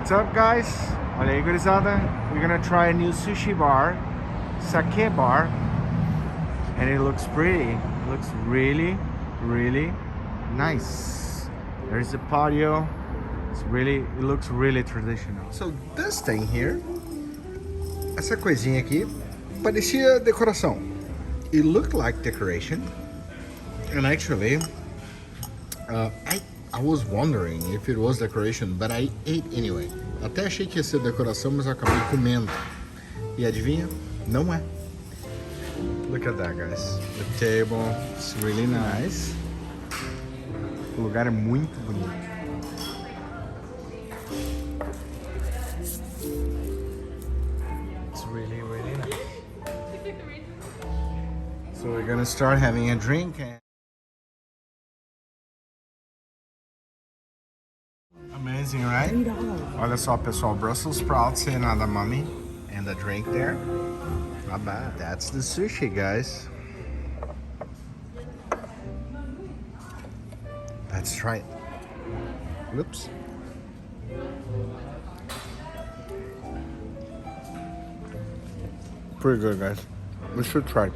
What's up, guys? Olha aí, gurizada. We're gonna try a new sushi bar, sake bar, and it looks pretty. It looks really, really nice. There's a patio. It looks really traditional. So this thing here, essa coisinha aqui, parecia decoração. It looked like decoration, and actually, I was wondering if it was decoration, but I ate anyway. Até achei que ia ser decoração, mas eu acabei comendo. E adivinha? Não é. Look at that, guys. The table is really nice. O lugar é muito bonito. It's really, really nice. So we're gonna start having a drink. Amazing, right? Olha só, pessoal, Brussels sprouts and edamame and the drink there. Not bad. That's the sushi, guys. Let's try it. Whoops. Pretty good, guys. We should try it.